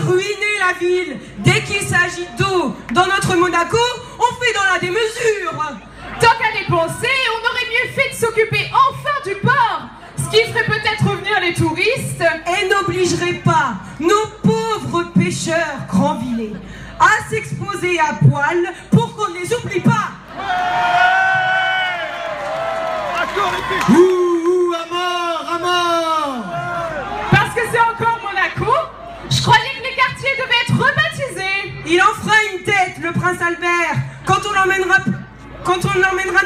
ruiner la ville. Dès qu'il s'agit d'eau dans notre Monaco, on fait dans la démesure. Tant qu'à dépenser, on aurait mieux fait de s'occuper enfin du port, ce qui ferait peut-être revenir les touristes. Et n'obligerait pas nos pauvres pêcheurs grandvillais à s'exposer à poil pour qu'on ne les oublie pas. Ouh, à mort, à mort. Parce que c'est encore Monaco, je croyais que les quartiers devaient être rebaptisés. Il en fera une tête, le prince Albert, quand on l'emmènera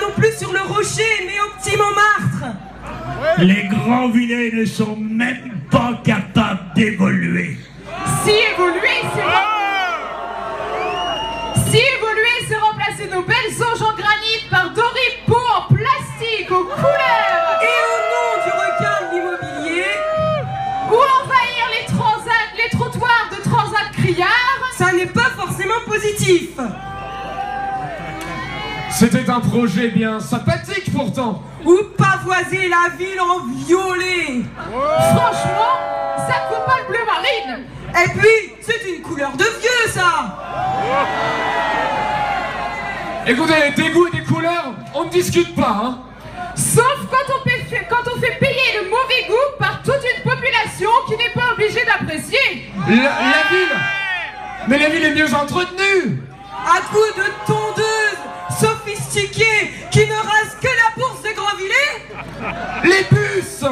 non plus sur le rocher, mais au petit Montmartre. Les Grandvillais ne sont même pas capables d'évoluer. Si évoluer, c'est remplacer nos belles auges en granit par d'horribles pots en plastique aux couleurs. Et au nom du requin de l'immobilier, Ou envahir les trottoirs de transat criards. ça n'est pas forcément positif. C'était un projet bien sympathique pourtant. Ou pavoiser la ville en violet. Franchement, ça ne vaut pas le bleu marine. Et puis, c'est une couleur de vieux, ça. Écoutez, des goûts et des couleurs, on ne discute pas, hein. Sauf quand on fait payer le mauvais goût par toute une population qui n'est pas obligée d'apprécier. La ville. Mais la ville est mieux entretenue. À coups de tondeuses sophistiquées qui ne rasent que la bourse de Grandvillers. Les bus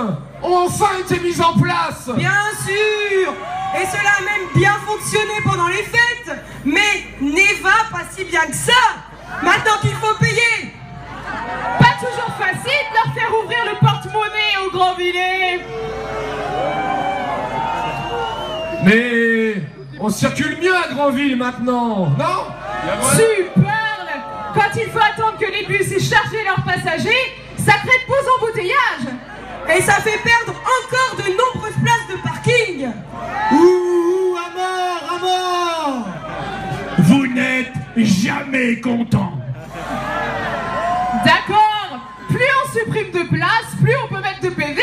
ont enfin été mis en place. Bien sûr. Et cela a même bien fonctionné pendant les fêtes. Mais Neva pas si bien que ça. Maintenant qu'il faut payer. Pas toujours facile de leur faire ouvrir le porte-monnaie aux Grandvillers. Mais on circule mieux à Grandville maintenant, non? Tu parles. Quand il faut attendre que les bus aient chargé leurs passagers, ça crée de beaux embouteillages. Et ça fait perdre encore de nombreuses places de parking. Ouh, à mort, à mort. Vous n'êtes jamais content. D'accord. Plus on supprime de places, plus on peut mettre de PV.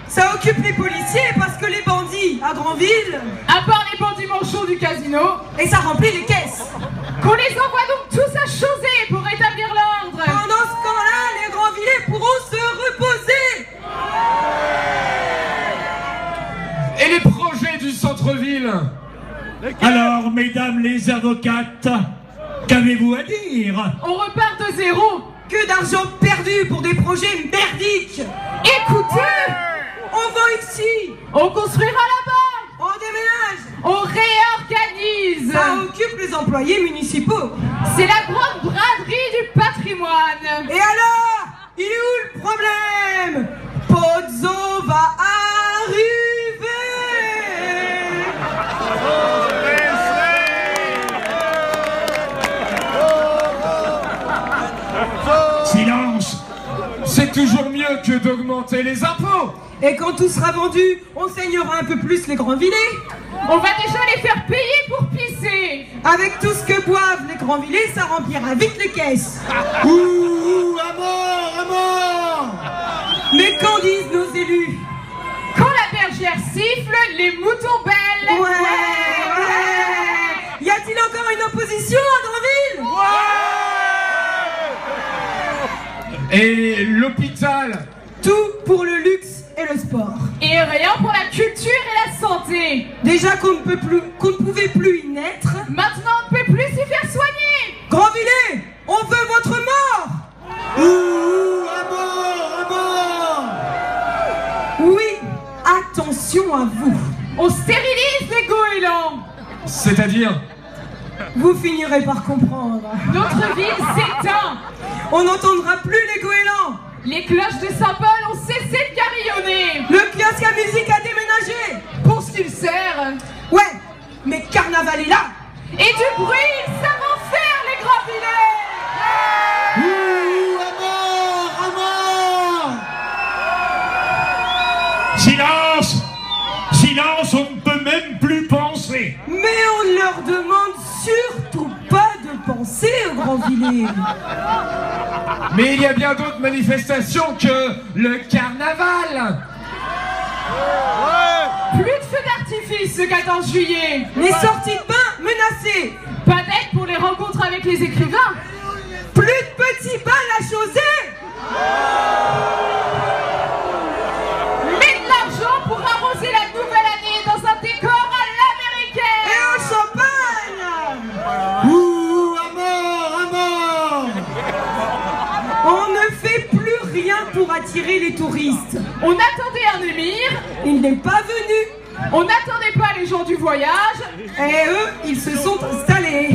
Ça occupe les policiers parce que les bandits à Grandville. À part les bandits manchots du casino. Et ça remplit les caisses. Qu'on les envoie donc tous à chauser pour rétablir l'ordre. Pendant ce temps-là, les Grandvillais pourront se reposer. Et les projets du centre-ville? Alors, mesdames les avocates, qu'avez-vous à dire? On repart de zéro. Que d'argent perdu pour des projets merdiques. Écoutez, On vend ici. on construira là-bas. On déménage. On réorganise. Ça occupe les employés municipaux. C'est la grande braderie du patrimoine. Et alors, il est où le problème? Pozzo va arriver. Silence. C'est toujours mieux que d'augmenter les impôts. Et quand tout sera vendu, on saignera un peu plus les Grandvillais. On va déjà les faire payer pour pisser. Avec tout ce que boivent les Grandvillais, ça remplira vite les caisses. Ouh, à mort, à mort. Mais qu'en disent nos élus? Quand la bergère siffle, les moutons bêlent. Ouais. Y a-t-il encore une opposition à Grandville? Et l'hôpital? Tout pour le luxe et le sport. Et rien pour la culture et la santé. Déjà qu'on ne pouvait plus y naître. Maintenant, on ne peut plus s'y faire soigner. Grandvillais, on veut votre mort. Ouh, à mort, à mort. Oui, attention à vous. On stérilise les goélands. C'est-à-dire? Vous finirez par comprendre. Notre ville s'éteint. On n'entendra plus les goélands. Les cloches de Saint-Paul ont cessé de carillonner. Le kiosque à musique a déménagé. Pour ce qu'il sert. Ouais, mais carnaval est là. Et du bruit, ça va faire les Grandvillais. Ouh, à mort, à mort. Silence. Silence, on ne peut même plus penser. Mais on ne leur demande surtout pas de penser aux Grandvillais. Mais il y a bien d'autres manifestations que le carnaval. Plus de feux d'artifice. touristes ce 14 juillet. Les sorties de bain menacées. Pas d'aide pour les rencontres avec les écrivains. Plus de petits bains à chaussée. Mais de l'argent pour arroser la nouvelle année dans un décor à l'américaine. Et un champagne. Ouh, à mort. On ne fait plus rien pour attirer les touristes. On attendait un émir. Il n'est pas venu. On n'attendait pas les gens du voyage. Et eux, ils se sont installés.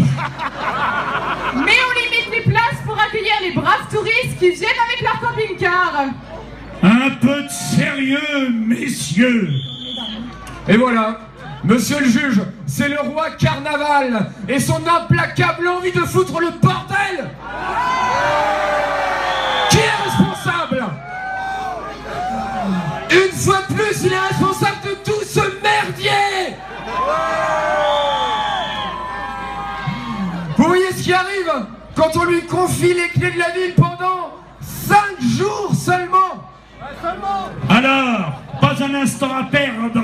Mais on limite les places pour accueillir les braves touristes qui viennent avec leur camping-car. Un peu de sérieux, messieurs. Et voilà, monsieur le juge, c'est le roi Carnaval et son implacable envie de foutre le bordel. Qui est responsable? Une fois de plus, il est responsable de tout ce merdier. Vous voyez ce qui arrive quand on lui confie les clés de la ville pendant 5 jours seulement. Alors, pas un instant à perdre.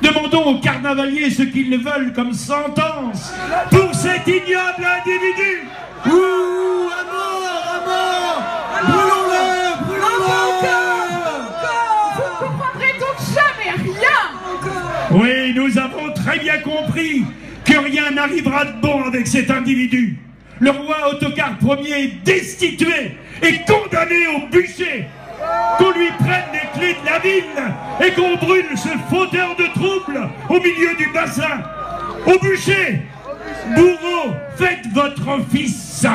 Demandons aux carnavaliers ce qu'ils veulent comme sentence pour cet ignoble individu. Ouh, à mort. Brûlons-le. Vous ne comprendrez donc jamais rien. Oui, nous avons très bien compris que rien n'arrivera de bon avec cet individu. Le roi Ottokar Ier est destitué et condamné au bûcher. Qu'on lui prenne les clés de la ville et qu'on brûle ce fauteur de troubles au milieu du bassin. Au bûcher. Bourreau, faites votre office.